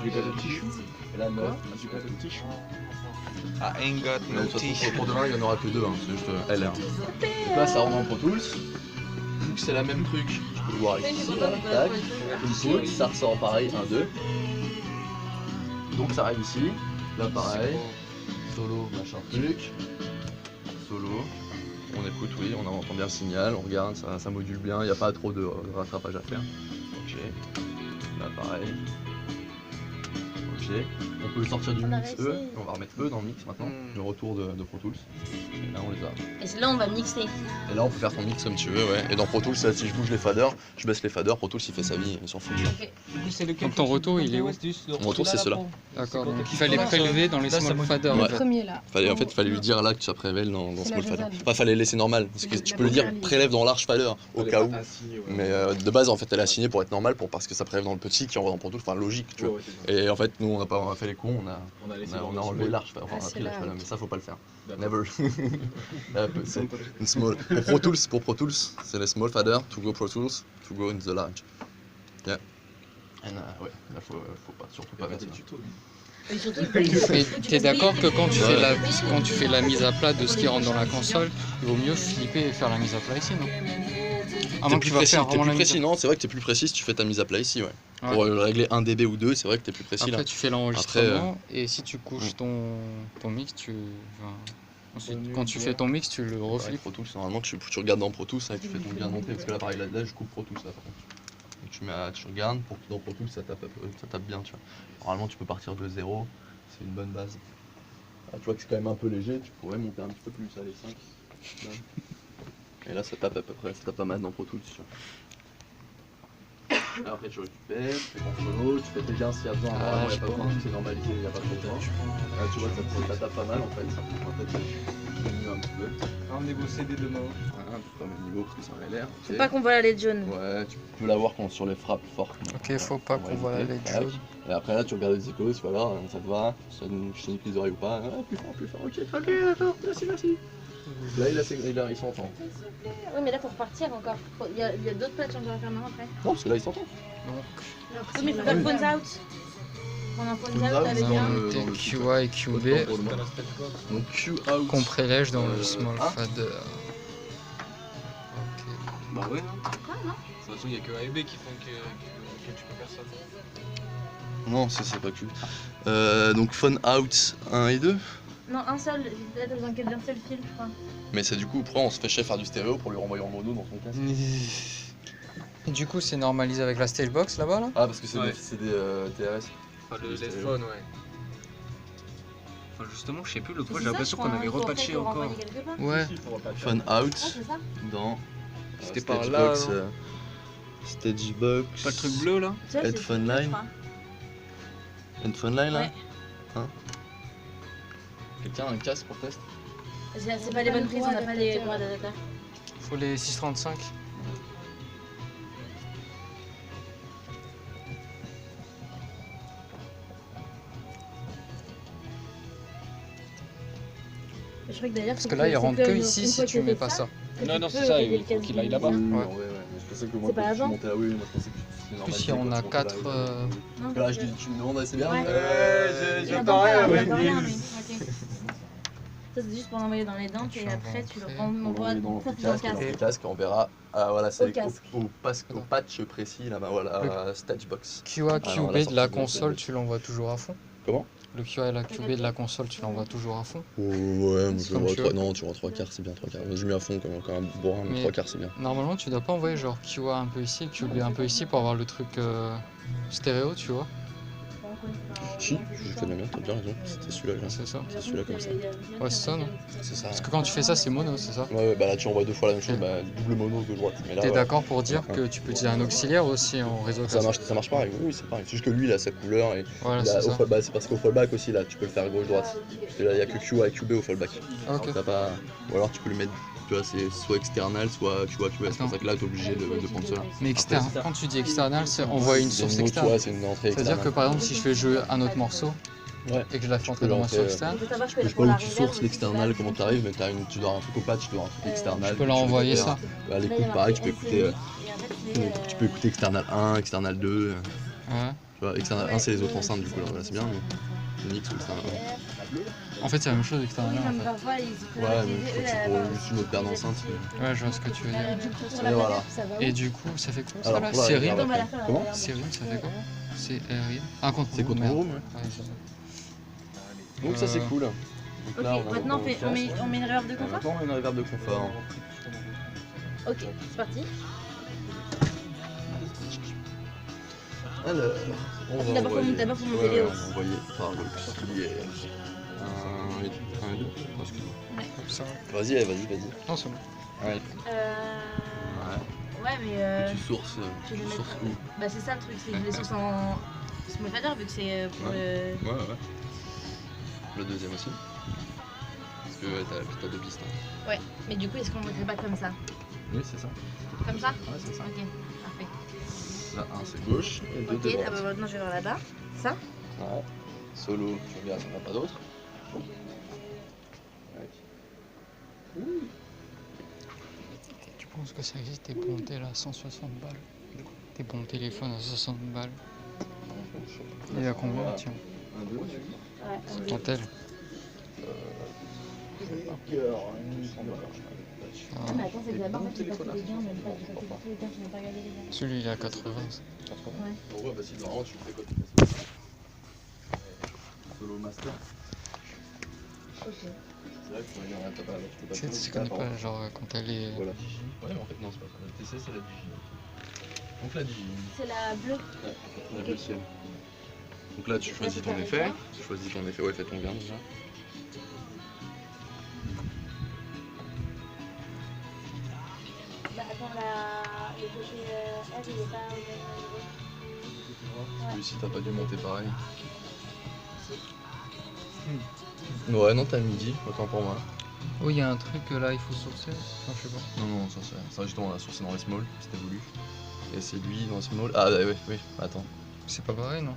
J'ai pas de tissue. Et là, 9. J'ai pas de tissue. I ain't got Mais no de toute façon, teeth. pour demain, il n'y en aura que deux, hein. C'est juste LR. Donc là, ça rentre en Pro Tools. Vu que c'est la même truc, tu peux le voir ici, là, tac. Input, ça ressort pareil, 1, 2. Donc ça arrive ici. Là, pareil. Solo, machin truc. Solo. On écoute, oui, on entend bien le signal, on regarde, ça module bien, il n'y a pas trop de rattrapage à faire. Ok. Là, pareil. Ok. On peut sortir du On a mix réussi. E, on va remettre E dans le mix maintenant, le retour de Pro Tools. Et là on les a. Et là, on va mixer. Et là on peut faire ton mix comme tu veux, ouais. Et dans Pro Tools, là, si je bouge les faders, je baisse les faders, Pro Tools il fait sa vie, il s'en fout. Ok. Du coup, c'est lequel? Donc ton retour, il est où? Mon retour, c'est cela. D'accord, donc il fallait prélever dans les Là, ça small module. faders. Ouais. en Le fait. premier là. En fait, il fallait lui dire là que ça prévèle dans C'est small la fader. faisable. Enfin, fallait laisser normal, parce que tu peux le dire première prélève dans large fader au cas où. Assigné, ouais. Mais de base, en fait, elle est assignée pour être normale, parce que ça prélève dans le petit qui envoie dans Pro Tools, enfin logique, tu vois. Ouais, c'est ça. Et en fait, nous on a fait les cons, on On a laissé a dans le enlevé small. large fader, enfin on a Ah, pris large c'est fader, là. mais ça faut pas le faire. D'accord. Never. C'est une small. Pour Pro Tools, c'est les small fader to go Pro Tools, to go in the large. Yeah. And, ouais, là faut pas, surtout pas mettre ça. Et surtout, Mais t'es d'accord que quand tu fais la mise à plat de ce qui rentre dans la console, il vaut mieux flipper et faire la mise à plat ici, non? À moins que tu vas faire T'es vraiment plus la mise précis, non, c'est vrai que t'es plus précis si tu fais ta mise à plat ici, ouais. Ouais. Pour régler 1 dB ou 2, c'est vrai que t'es plus précis Après là. tu fais l'enregistrement et si tu couches ton mix, ensuite quand tu fais ton mix, tu le Ouais, reflippes. Pro Tools, normalement tu regardes dans Pro Tools et tu fais ton gain d'entrée, parce que là pareil, là je coupe Pro Tools là par contre. Donc, tu regardes, pour que dans Pro Tools ça tape bien, tu vois. Normalement tu peux partir de 0, c'est une bonne base. Là, tu vois que c'est quand même un peu léger, tu pourrais monter un petit peu plus, allez 5. Là. Et là ça tape à peu près, ça tape pas mal dans Pro Tools, tu vois. Alors après tu récupères, tu fais ton solo, tu fais tes gains s'il y a besoin, normalement il n'y a pas besoin, c'est normalisé, il n'y a pas trop besoin. Là tu vois que ça tape pas mal en fait, ça peut peut-être diminuer un petit peu. Un niveau CD de mort. Voilà, pas au même niveau parce que ça aurait l'air. faut pas qu'on voit la LED jaune. Ouais, tu peux l'avoir sur les frappes fortes. Ok, faut pas qu'on voit la LED Tac. jaune. Et après là tu regardes les icônes, voilà, ça te va, ça te nique les oreilles ou pas. Ah, plus fort, ok, d'accord, merci. Là il s'entend. Oui, mais là, faut repartir encore. Il y a d'autres plates qu'on doit faire maintenant après. Non, parce que là il s'entend. Oui, mais il faut faire phones out. On a phones Phones out out, avec non, un. le- T'es dans le QA et QB Donc Q out. qu'on prélège dans le Euh, small ah. fader. Ok. Bah ouais. Quoi, non? De toute façon, il n'y a que A et B qui font que tu peux faire ça. Non, ça c'est pas Q. Donc phone out 1 et 2. Non, un seul. Là, t'as besoin d'un seul fil, je crois. Mais c'est du coup, après on se fait chier à faire du stéréo pour lui renvoyer en mono dans son casque. Et du coup, c'est normalisé avec la stage box là-bas là? Ah, parce que c'est Ouais. des TRS. Enfin, le Juste headphone, ouais. Enfin, justement, je sais plus, le C'est fois, j'ai ça, l'impression je qu'on crois, avait il faut après repatché qu'on encore. renvoie quelque part. Ouais. Phone Ah, out c'est ça? dans C'était par là, Stagebox, non Stagebox. Pas le truc bleu là? Ça, c'est Headphone le truc, je line. crois. Headphone line là Ouais. Quelqu'un a un casque pour test? C'est pas les bonnes prises, on n'a pas les droits d'adaptateur. Faut les 635. Je crois que d'ailleurs, Parce que là, il rentre que ici si tu mets pas ça. Non, non, c'est ça, il faut qu'il aille là-bas. Ouais, Ouais. ouais, je pensais que moi C'est pas quand tu avant montais là, oui, moi je pensais que c'était En plus, normalisé si on quand a tu montais 4. là. Non, Là, tu me demandes, c'est bien? Ouais. J'ai Il entend pas pas, rien, il entend ouais. rien, lui. Ok. Ça, c'est juste pour l'envoyer dans les dents et après, tu le renvoies. dans Ça, le c'est dans le casque, et dans casque. le casque, on verra. Ah voilà, c'est Au casque. au patch précis là-bas, voilà, Stagebox. QA, Ah non, la QB de la sortie de console, Stagebox. tu l'envoies toujours à fond? Comment? Le QA et la QB de la console, tu l'envoies toujours à fond? Ouais, moi je Comme vois tu veux. non, tu vois 3 quarts, c'est bien 3 quarts. J'ai mis à fond quand même bourrin, mais Mais- 3 quarts c'est bien. Normalement, tu dois pas envoyer genre QA un peu ici, QB un peu ici pour avoir le truc stéréo, tu vois? Si, j'ai fait la mienne, t'as bien raison, c'était celui-là, C'est ça. c'est celui-là comme ça. Ouais, c'est ça, non? C'est ça. Parce que quand tu fais ça, c'est mono, c'est ça? Ouais, bah là tu envoies 2 fois la même chose, bah double mono de droite. Mais là, T'es ouais, d'accord pour dire que tu peux utiliser un auxiliaire aussi en réseau ça classique? marche pareil, oui, c'est pareil. C'est juste que lui il a sa couleur et Voilà, il a, c'est au ça. fallback, c'est parce qu'au fallback aussi là tu peux le faire gauche-droite. Parce que là il y a que QA et QB au fallback. Ok. T'as pas... Ou alors tu peux le mettre, tu vois, c'est soit external, soit QA, QB. C'est pour Attends. ça que là t'es obligé de prendre cela. Mais externe, quand tu dis external, c'est on voit une C'est source autre, externe. ouais, c'est une entrée C'est-à-dire que externe. par exemple, si je fais jouer un autre morceau Ouais. et que je la fais entrer peux dans ma l'entrer, source externe, Il faut savoir Je que sais pas pour où la tu reverb sources aussi, l'external, ça- comment t'arrives, mais tu dois avoir un truc au patch, tu dois avoir un truc external. je peux leur envoyer récupères. ça. À Là, il y a l'écoute, pareil, tu peux marqué écouter, SCI, et en fait, c'est, tu peux écouter external 1, external 2. Ouais. Tu vois, external 1 c'est les autres enceintes du coup, là c'est bien, mais Unix ou external 1. En fait, c'est la même chose avec external 1 en fait. Parfois, ils se Ouais, mais je crois que c'est pour juste une autre paire d'enceintes. Ouais, je vois ce que tu veux dire. Et voilà. Et du coup, ça fait quoi ça Alors, là? pour la Série? réserve après. Comment? Série, ça fait quoi? C'est RI. Ah, contrôle C'est contrôle room, ouais. Ouais, je- Donc ça c'est cool. Donc Ok, là, on a maintenant donc on met une reverb de confort. maintenant on met une reverb de confort. Ok, c'est parti. Alors, on va D'abord, envoyer. faut monter Ouais, les on hausses. va envoyer par le pilier. 1 et 2. Excuse-moi. Comme ça. Vas-y, vas-y. Non, c'est bon. Ouais. Ouais, mais Tu sources tu veux sources mettre- où? bah c'est ça le truc, c'est que je les source en small fader vu que c'est pour Ouais. Ouais. Le deuxième aussi. Parce que ouais, t'as 2 pistes. Hein. Ouais, mais du coup, est-ce qu'on ne pas comme ça? Oui, c'est ça. Comme ça? Ouais, c'est ça. Ok, parfait. Là, 1 c'est gauche et 2 Ok, de ah bah droite. maintenant je vais voir là-bas. Ça? Ouais. Solo, tu regardes, il n'y en a pas d'autres. Tu penses que ça existe des bons tels à 160 balles? Des bons téléphones à 60 balles? Il est à combien, tiens? 1, 2, Ouais. Ton tel? Ah, mais attends, c'est que là-bas, en fait, j'ai pas fait les gains, même pas, j'ai pas fait tous les gains, je n'ai pas regardé les gains. Celui il est à 80. Ouais. Ouais, bah si, normalement tu fais quoi? Solo master. Ok. C'est vrai que tu regardes, t'as pas. Tu peux Tu sais, tu connais pas, genre quand elle est. Voilà. Ouais, mais en fait, non, c'est pas ça. La TC, c'est la Digi. Donc la Digi. C'est la bleue. La bleu ciel. Donc là, tu choisis ton effet. Tu choisis ton effet. Ouais, fais ton gain déjà. Bah attends, le côté R, il est pas au même niveau. Lui, si t'as pas dû monter pareil. Ouais, non, t'as midi, autant pour moi. Oh, il y a un truc là, il faut sourcer. Non, je sais pas. Non, ça justement, on a sourcé dans les small, c'était voulu. Et c'est lui dans le small. Ah, bah, oui, attends. C'est pas pareil, non?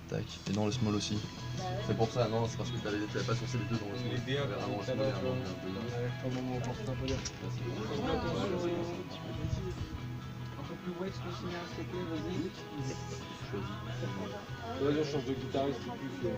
Tac, et dans le small aussi. C'est pour ça, non, c'est parce que t'avais pas sourcé les deux dans le small. Les DA, T'avais vraiment le ça small va, et un tu vois. autre, un peu là. Pas le moment pour un peu d'air. Un peu plus white, je me vas-y. Vas-y, on change de guitariste, c'est plus.